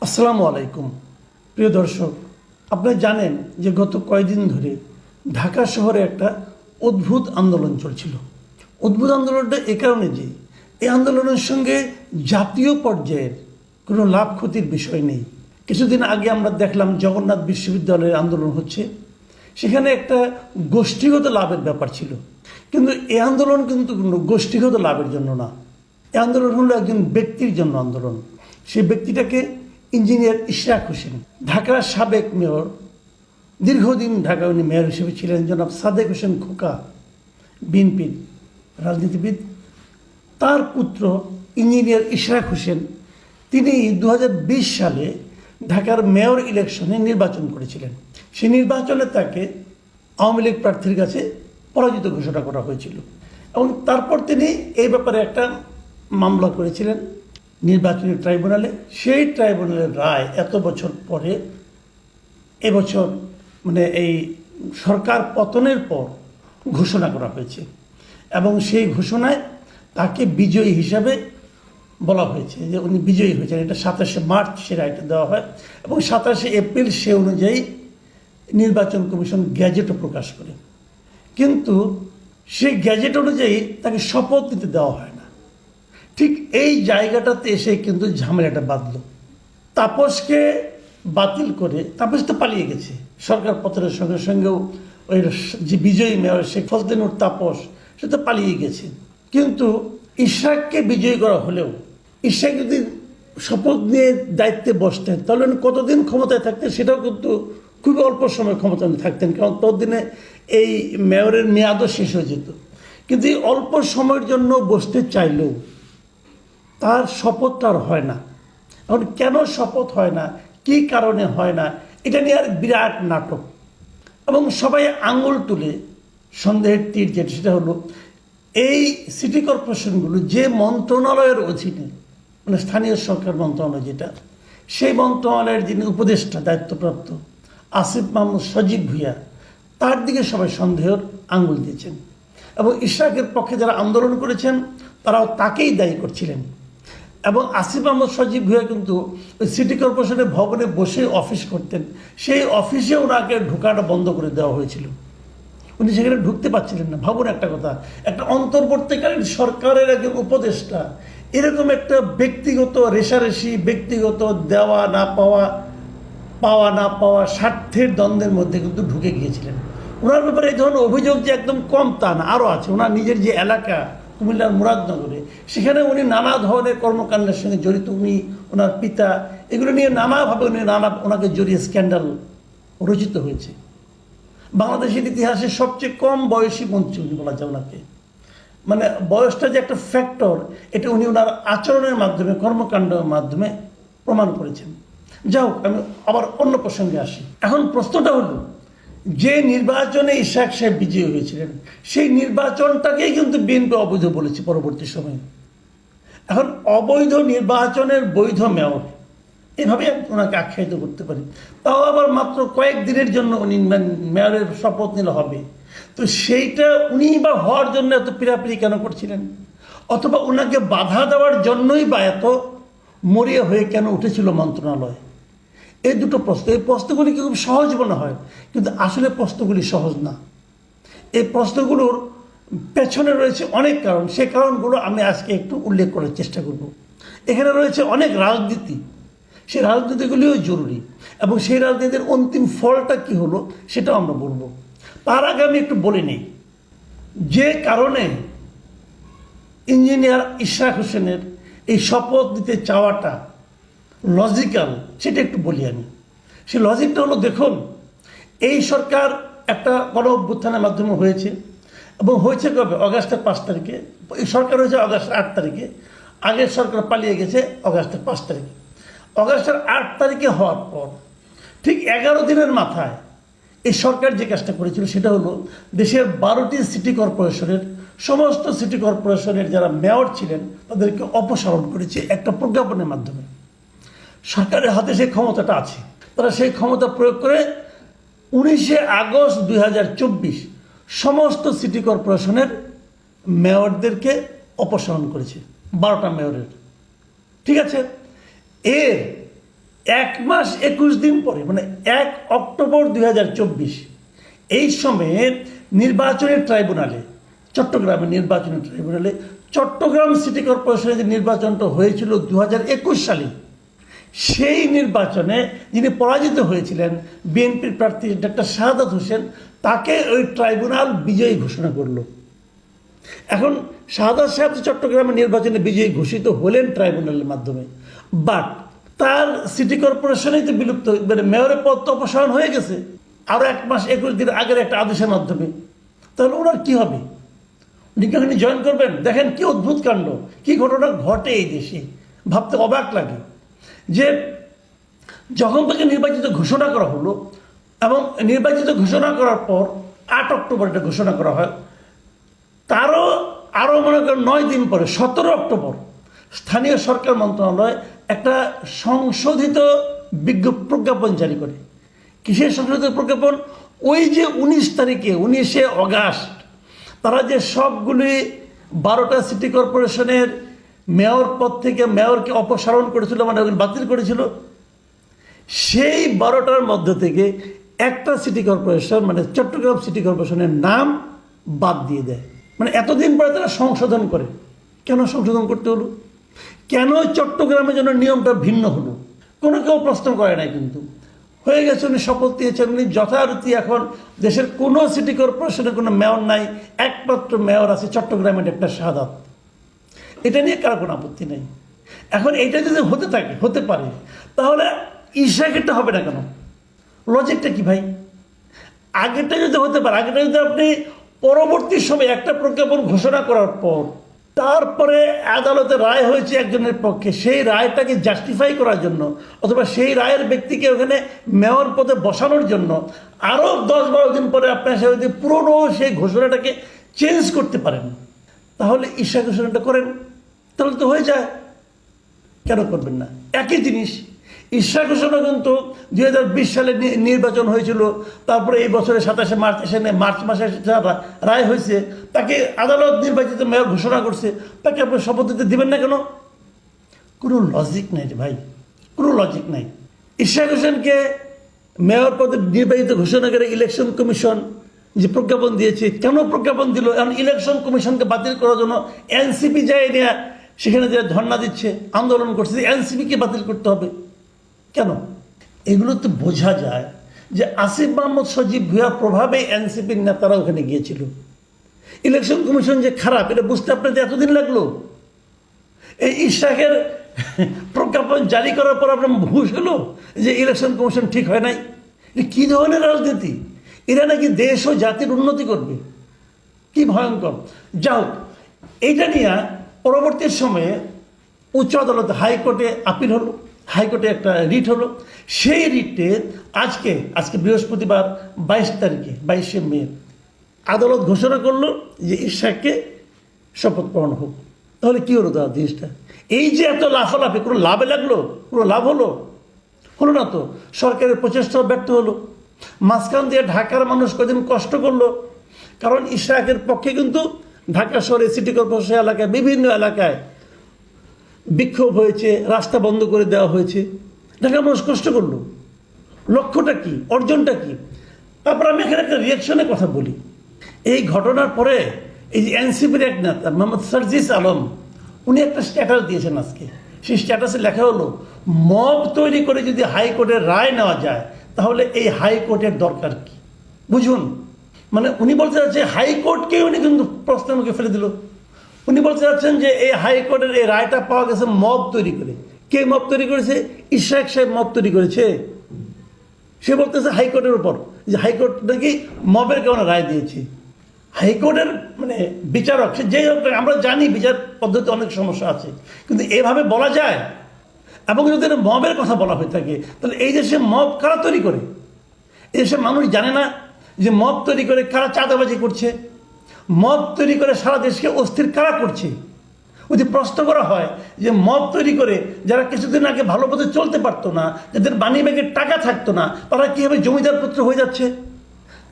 আসসালামু আলাইকুম প্রিয় দর্শক, আপনারা জানেন যে গত কয়েকদিন ধরে ঢাকা শহরে একটা অদ্ভুত আন্দোলন চলছিল। অদ্ভুত আন্দোলনটা এ কারণে যে এই আন্দোলনের সঙ্গে জাতীয় পর্যায়ের কোনো লাভ ক্ষতির বিষয় নেই। কিছুদিন আগে আমরা দেখলাম জগন্নাথ বিশ্ববিদ্যালয়ের আন্দোলন হচ্ছে, সেখানে একটা গোষ্ঠীগত লাভের ব্যাপার ছিল, কিন্তু এই আন্দোলন কিন্তু কোনো গোষ্ঠীগত লাভের জন্য না। এই আন্দোলন হলো একজন ব্যক্তির জন্য আন্দোলন। সেই ব্যক্তিটাকে ইঞ্জিনিয়ার ইশরাক হোসেন, ঢাকার সাবেক মেয়র, দীর্ঘদিন ঢাকায় উনি মেয়র হিসেবে ছিলেন, জনাব সাদেক হোসেন খোকা, বিএনপির রাজনীতিবিদ। তার পুত্র ইঞ্জিনিয়ার ইশরাক হোসেন, তিনি 2020 সালে ঢাকার মেয়র ইলেকশনে নির্বাচন করেছিলেন। সেই নির্বাচনে তাকে আওয়ামী লীগ প্রার্থীর কাছে পরাজিত ঘোষণা করা হয়েছিল এবং তারপর তিনি এই ব্যাপারে একটা মামলা করেছিলেন নির্বাচনী ট্রাইব্যুনালে। সেই ট্রাইব্যুনালের রায় এত বছর পরে এবছর এই সরকার পতনের পর ঘোষণা করা হয়েছে এবং সেই ঘোষণায় তাকে বিজয়ী হিসাবে বলা হয়েছে যে উনি বিজয়ী হয়েছেন। এটা 27শে মার্চ সে রায়টা দেওয়া হয় এবং 27শে এপ্রিল সে অনুযায়ী নির্বাচন কমিশন গ্যাজেটও প্রকাশ করে, কিন্তু সেই গ্যাজেট অনুযায়ী তাকে শপথ নিতে দেওয়া হয় না। ঠিক এই জায়গাটাতে এসে কিন্তু ঝামেলাটা বাঁধল। তাপসকে বাতিল করে, তাপস তো পালিয়ে গেছে সরকার পতনের সঙ্গে সঙ্গেও। ওই যে বিজয়ী মেয়র শেখ ফজলেনুর তাপস, সে তো পালিয়ে গেছে, কিন্তু ইশরাককে বিজয়ী করা হলেও ইশরাক যদি শপথ নিয়ে দায়িত্বে বসতেন তাহলে উনি কতদিন ক্ষমতায় থাকতেন সেটাও কিন্তু খুবই অল্প সময় ক্ষমতায় থাকতেন, কারণ ততদিনে এই মেয়রের মেয়াদও শেষ হয়ে যেত। কিন্তু এই অল্প সময়ের জন্য বসতে চাইলেও তার শপথটা আর হয় না। এখন কেন শপথ হয় না, কী কারণে হয় না, এটা নিয়ে আর বিরাট নাটক এবং সবাই আঙুল তুলে সন্দেহের তীর যেটা, সেটা হলো এই সিটি কর্পোরেশনগুলো যে মন্ত্রণালয়ের অধীনে, স্থানীয় সরকার মন্ত্রণালয় যেটা, সেই মন্ত্রণালয়ের যিনি উপদেষ্টা দায়িত্বপ্রাপ্ত আসিফ মাহমুদ সজীব ভুঁইয়া, তার দিকে সবাই সন্দেহের আঙুল দিয়েছেন এবং ইশরাকের পক্ষে যারা আন্দোলন করেছেন তারাও তাকেই দায়ী করছিলেন। এবং আসিফ মাহমুদ সজীব ভুঁইয়া কিন্তু ওই সিটি কর্পোরেশনের ভবনে বসে অফিস করতেন, সেই অফিসে ওনাকে ঢোকাটা বন্ধ করে দেওয়া হয়েছিল, উনি সেখানে ঢুকতে পারছিলেন না। ভাবুন একটা কথা, একটা অন্তর্বর্তীকালীন সরকারের একজন উপদেষ্টা এরকম একটা ব্যক্তিগত রেষারেষি, ব্যক্তিগত দেওয়া না পাওয়া, পাওয়া না পাওয়া স্বার্থের দ্বন্দ্বের মধ্যে কিন্তু ঢুকে গিয়েছিলেন। ওনার ব্যাপারে এই ধরনের অভিযোগ যে একদম কম তা না, আরও আছে। ওনার নিজের যে এলাকা কুমিল্লার মুরাদনগরে, সেখানে উনি নানা ধরনের কর্মকাণ্ডের সঙ্গে জড়িত, উনি, ওনার পিতা, এগুলো নিয়ে নানাভাবে ওনাকে জড়িয়ে স্ক্যান্ডাল রচিত হয়েছে। বাংলাদেশের ইতিহাসে সবচেয়ে কম বয়সী মন্ত্রী উনি বলা যায় ওনাকে। বয়সটা যে একটা ফ্যাক্টর, এটা উনি ওনার আচরণের মাধ্যমে, কর্মকাণ্ডের মাধ্যমে প্রমাণ করেছেন। যাই হোক, আমি আবার অন্য প্রসঙ্গে আসি। এখন প্রশ্নটা হলো, যে নির্বাচনে ইশরাক সাহেব বিজয়ী হয়েছিলেন সেই নির্বাচনটাকেই কিন্তু বিএনপি অবৈধ বলেছে পরবর্তী সময়ে। এখন অবৈধ নির্বাচনের বৈধ মেয়র, এভাবে ওনাকে আখ্যায়িত করতে পারি। তাও আবার মাত্র কয়েকদিনের জন্য উনি মেয়রের শপথ নিলে হবে, তো সেইটা উনি বা হওয়ার জন্য এত পিড়াপিড়ি কেন করছিলেন, অথবা ওনাকে বাধা দেওয়ার জন্যই বা এত মরিয়া হয়ে কেন উঠেছিল মন্ত্রণালয়? এই দুটো প্রশ্ন, এই প্রশ্নগুলি খুব সহজ মনে হয়, কিন্তু আসলে প্রশ্নগুলি সহজ না। এই প্রশ্নগুলোর পেছনে রয়েছে অনেক কারণ, সেই কারণগুলো আমি আজকে একটু উল্লেখ করার চেষ্টা করব। এখানে রয়েছে অনেক রাজনীতি, সেই রাজনীতিগুলিও জরুরি এবং সেই রাজনীতির অন্তিম ফলটা কী হলো সেটাও আমরা বলবো। তার আগে আমি একটু বলে নিই যে কারণে ইঞ্জিনিয়ার ইশরাক হোসেনের এই শপথ নিতে চাওয়াটা লজিক্যাল, সেটা একটু বলি আমি। সেই লজিকটা হলো, দেখুন, এই সরকার একটা গণ অভ্যুত্থানের মাধ্যমে হয়েছে এবং হয়েছে কবে? অগাস্টের 5 তারিখে। এই সরকার হয়েছে অগাস্টের 8 তারিখে, আগের সরকার পালিয়ে গেছে অগাস্টের 5 তারিখে। অগাস্টের 8 তারিখে হওয়ার পর ঠিক 11 দিনের মাথায় এই সরকার যে কাজটা করেছিল সেটা হলো দেশের 12টি সিটি কর্পোরেশনের সমস্ত সিটি কর্পোরেশনের যারা মেয়র ছিলেন তাদেরকে অপসারণ করেছে একটা প্রজ্ঞাপনের মাধ্যমে। সরকারের হাতে সেই ক্ষমতাটা আছে, তারা সেই ক্ষমতা প্রয়োগ করে 19শে আগস্ট 2024 সমস্ত সিটি কর্পোরেশনের মেয়রদেরকে অপসারণ করেছে, 12টা মেয়রের। ঠিক আছে, এর 1 মাস 21 দিন পরে, মানে 1 অক্টোবর 2024, এই সময়ে নির্বাচনী ট্রাইব্যুনালে, চট্টগ্রামের নির্বাচনী ট্রাইব্যুনালে চট্টগ্রাম সিটি কর্পোরেশনের যে নির্বাচনটা হয়েছিল 2021 সালে, সেই নির্বাচনে যিনি পরাজিত হয়েছিলেন বিএনপির প্রার্থী ডক্টর শাহাদাত হোসেন, তাকে ওই ট্রাইব্যুনাল বিজয়ী ঘোষণা করলো। এখন শাহাদাত সাহেব চট্টগ্রামের নির্বাচনে বিজয়ী ঘোষিত হলেন ট্রাইব্যুনালের মাধ্যমে, বাট তার সিটি কর্পোরেশনেই তো বিলুপ্ত, মানে মেয়রের পদ তো অপসারণ হয়ে গেছে আরও 1 মাস 21 দিন আগের একটা আদেশের মাধ্যমে। তাহলে ওনার কী হবে? উনি কি ওখানে জয়েন করবেন? দেখেন কি অদ্ভুত কাণ্ড, কি ঘটনা ঘটে এই দেশে, ভাবতে অবাক লাগে যে যখন তাকে নির্বাচিত ঘোষণা করা হলো এবং নির্বাচিত ঘোষণা করার পর 8 অক্টোবর এটা ঘোষণা করা হয়, আরও মনে করেন 9 দিন পরে 17 অক্টোবর স্থানীয় সরকার মন্ত্রণালয় একটা সংশোধিত প্রজ্ঞাপন জারি করে। কিসের সংশোধিত প্রজ্ঞাপন? ওই যে 19 তারিখে 19শে অগাস্ট তারা যে সবগুলি 12টা সিটি কর্পোরেশনের মেয়র পদ থেকে মেয়রকে অপসারণ করেছিল, মানে বাতিল করেছিল, সেই 12টার মধ্যে থেকে একটা সিটি কর্পোরেশন, মানে চট্টগ্রাম সিটি কর্পোরেশনের নাম বাদ দিয়ে দেয়। মানে এতদিন পরে তারা সংশোধন করে। কেন সংশোধন করতে হলো? কেন চট্টগ্রামের জন্য নিয়মটা ভিন্ন হলো? কেউ প্রশ্ন করে নাই, কিন্তু হয়ে গেছে। উনি শপথ দিয়েছেন, উনি যথারীতি এখন দেশের কোনো সিটি কর্পোরেশনের কোনো মেয়র নাই, একমাত্র মেয়র আছে চট্টগ্রামের একটা শাহাদাত। এটা নিয়ে কারো কোনো আপত্তি নেই। এখন এইটা যদি হতে পারে, তাহলে ইশাকেরটা হবে না কেন? লজিকটা কি ভাই? আগেরটা যদি হতে পারে, আগেরটা যদি আপনি পরবর্তী সময়ে একটা প্রজ্ঞাপন ঘোষণা করার পর তারপরে আদালতে রায় হয়েছে একজনের পক্ষে, সেই রায়টাকে জাস্টিফাই করার জন্য অথবা সেই রায়ের ব্যক্তিকে ওখানে মেয়র পদে বসানোর জন্য আরও 10-12 দিন পরে আপনার সে যদি পুরনো সেই ঘোষণাটাকে চেঞ্জ করতে পারেন, তাহলে ঈশা ঘোষণাটা করেন, তাহলে তো হয়ে যায়। কেন করবেন না? একই জিনিস। ঈশা ঘোষণা কিন্তু 2020 সালে নির্বাচন হয়েছিল, তারপরে এই বছরের 27শে মার্চ মাসে রায় হয়েছে, তাকে আদালত নির্বাচিত মেয়র ঘোষণা করছে, তাকে আপনি শপথ দিতে দেবেন না কেন? কোনো লজিক নেই ভাই, কোনো লজিক নাই। ইশরাক হোসেনকে মেয়র পদে নির্বাচিত ঘোষণা করে ইলেকশন কমিশন যে প্রজ্ঞাপন দিয়েছে, কেন প্রজ্ঞাপন দিল? এখন ইলেকশন কমিশনকে বাতিল করার জন্য এনসিপি যায় নিয়ে সেখানে যে ধর্ণা দিচ্ছে, আন্দোলন করছে, এনসিপিকে বাতিল করতে হবে কেন? এগুলো তো বোঝা যায় যে আসিফ মাহমুদ সজীব ভুঁইয়ার প্রভাবে এনসিপির নেতারা ওখানে গিয়েছিল। ইলেকশন কমিশন যে খারাপ এটা বুঝতে আপনাদের এতদিন লাগলো? এই ইশরাকের প্রজ্ঞাপন জারি করার পর আপনার হুঁশ হলো যে ইলেকশন কমিশন ঠিক হয় নাই? কী ধরনের রাজনীতি? এরা নাকি দেশ ও জাতির উন্নতি করবে? কি ভয়ঙ্কর! যাও, এইটা নিয়ে পরবর্তী সময়ে উচ্চ আদালতে হাইকোর্টে আপিল হলো, হাইকোর্টে একটা রিট হলো। সেই রিটে আজকে বৃহস্পতিবার 22শে মে আদালত ঘোষণা করলো যে ইশরাককে শপথ পূরণ হোক। তাহলে কী হলো দাদা জিনিসটা? এই যে এত লাফালাফি, কোনো লাভে লাগলো? কোনো লাভ হলো না তো। সরকারের প্রচেষ্টাও ব্যর্থ হলো। মাঝখান দিয়ে ঢাকার মানুষ কদিন কষ্ট করলো, কারণ ইশরাকের পক্ষে কিন্তু ঢাকা শহরে সিটি কর্পোরেশন এলাকায় বিভিন্ন এলাকায় বিক্ষোভ হয়েছে, রাস্তা বন্ধ করে দেওয়া হয়েছে, ঢাকার মানুষ কষ্ট করলো। লক্ষ্যটা কি? অর্জনটা কি? তারপর আমি এখানে একটা রিয়াকশনের কথা বলি। এই ঘটনার পরে এই যে এনসিপির এক নেতা মোহাম্মদ সার্জিস আলম, উনি একটা স্ট্যাটাস দিয়েছেন আজকে। সেই স্ট্যাটাসে লেখা হলো, মব তৈরি করে যদি হাইকোর্টের রায় নেওয়া যায় তাহলে এই হাইকোর্টের দরকার কি? বুঝুন, মানে উনি বলতে চাচ্ছেন হাইকোর্টকে উনি কিন্তু প্রশ্নের মুখে ফেলে দিল। উনি বলতে চাচ্ছেন যে এই হাইকোর্টের এই রায়টা পাওয়া গেছে মব তৈরি করে। কে মব তৈরি করেছে? ইশরাক সাহেব মব তৈরি করেছে। সে বলতেছে হাইকোর্টের উপর যে হাইকোর্ট নাকি মবের কারণে রায় দিয়েছে। হাইকোর্টের মানে বিচারক সে যেই হোক, আমরা জানি বিচার পদ্ধতি অনেক সমস্যা আছে, কিন্তু এভাবে বলা যায়? এবং যদি মবের কথা বলা হয়ে থাকে, তাহলে এই দেশে মব কারা তৈরি করে? এই দেশের মানুষ জানে না যে মব তৈরি করে কারা চাঁদাবাজি করছে? মব তৈরি করে সারা দেশকে অস্থির কারা করছে? যদি প্রশ্ন করা হয় যে মব তৈরি করে যারা কিছুদিন আগে ভালো পথে চলতে পারতো না, যাদের বাণী ব্যাগের টাকা থাকতো না, তারা কীভাবে জমিদার পুত্র হয়ে যাচ্ছে?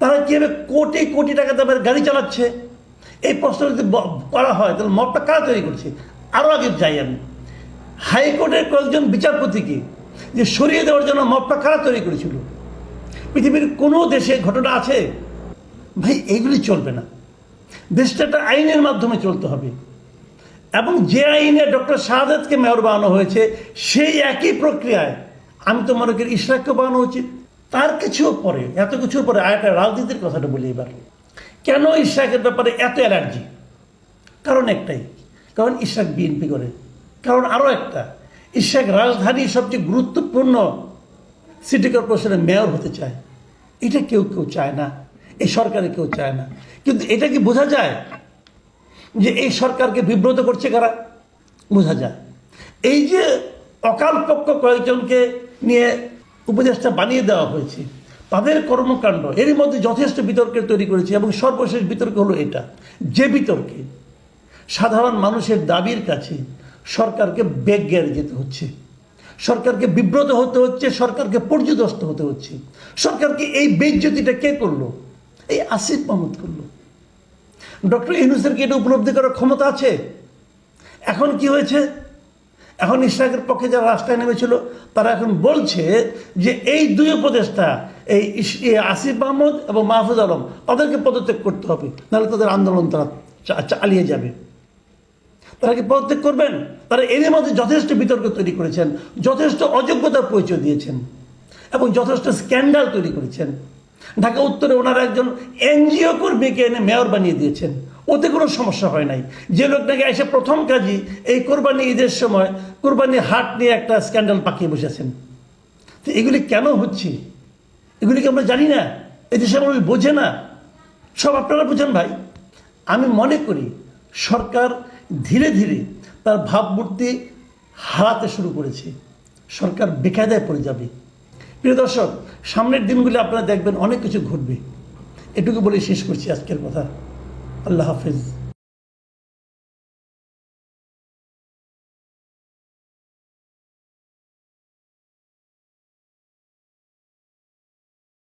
তারা কীভাবে কোটি কোটি টাকা দামের গাড়ি চালাচ্ছে? এই প্রশ্ন যদি করা হয় তাহলে মবটা কারা তৈরি করছে? আরও আগে যাই আমি, হাইকোর্টের কয়েকজন বিচারপতিকে যে সরিয়ে দেওয়ার জন্য মবটা কারা তৈরি করেছিল? পৃথিবীর কোনো দেশে ঘটনা আছে? ভাই এইগুলি চলবে না। দেশটা একটা আইনের মাধ্যমে চলতে হবে, এবং যে আইনে ডক্টর শাহাদাতকে মেয়র বানানো হয়েছে সেই একই প্রক্রিয়ায় আমি তো মনে করি ইশরাককে বানানো উচিত। তার কিছুও পরে, এত কিছুর পরে আরেকটা রাজনীতির কথাটা বলি এবার। কেন ইশরাকের ব্যাপারে এত অ্যালার্জি? কারণ একটাই, কারণ ইশরাক বিএনপি করে। কারণ আরও একটা, ইশরাক রাজধানীর সবচেয়ে গুরুত্বপূর্ণ সিটি কর্পোরেশনের মেয়র হতে চায়। এটা কেউ কেউ চায় না, এই সরকারে কেউ চায় না। কিন্তু এটা কি বোঝা যায় যে এই সরকারকে বিব্রত করছে কারা? বোঝা যায়। এই যে অকাল পক্ষ কয়েকজনকে নিয়ে উপদেষ্টা বানিয়ে দেওয়া হয়েছে, তাদের কর্মকাণ্ড এরই মধ্যে যথেষ্ট বিতর্কের তৈরি করেছে। এবং সর্বশেষ বিতর্ক হলো এটা, যে বিতর্কে সাধারণ মানুষের দাবির কাছে সরকারকে বেগ গেড়ে যেতে হচ্ছে, সরকারকে বিব্রত হতে হচ্ছে, সরকারকে পর্যদস্ত হতে হচ্ছে। সরকারকে এই বেইজ্জতিটা কে করলো? এই আসিফ মাহমুদ করলো। ডক্টর ইউনূসের কি এটা উপলব্ধি করার ক্ষমতা আছে? এখন কি হয়েছে? এখন ইশরাকের পক্ষে যারা রাস্তায় নেমেছিল তারা এখন বলছে যে এই দুই উপদেষ্টা, এই আসিফ মাহমুদ এবং মাহফুজ আলম, তাদেরকে পদত্যাগ করতে হবে, নাহলে তাদের আন্দোলন তারা চালিয়ে যাবে। তারা কি পদত্যাগ করবেন? তারা এর মধ্যে যথেষ্ট বিতর্ক তৈরি করেছেন, যথেষ্ট অযোগ্যতার পরিচয় দিয়েছেন এবং যথেষ্ট স্ক্যান্ডাল তৈরি করেছেন। ঢাকা উত্তরে ওনারা একজন এনজিও কর্মীকে এনে মেয়র বানিয়ে দিয়েছেন, ওতে কোনো সমস্যা হয় নাই। যে লোক নাকি এসে প্রথম কাজই এই কোরবানি ঈদের সময় কোরবানি হাট নিয়ে একটা স্ক্যান্ডাল পাকিয়ে বসেছেন। তো এগুলি কেন হচ্ছে? এগুলিকে আমরা জানি না, এদেশে আমরা বোঝে না, সব আপনারা বুঝেন ভাই। আমি মনে করি সরকার ধীরে ধীরে তার ভাবমূর্তি হারাতে শুরু করেছে, সরকার বেকায়দায় পড়ে যাবে। প্রিয় দর্শক, সামনের দিনগুলি আপনারা দেখবেন অনেক কিছু ঘটবে। এটুকু বলে শেষ করছি আজকের কথা। আল্লাহ হাফেজ।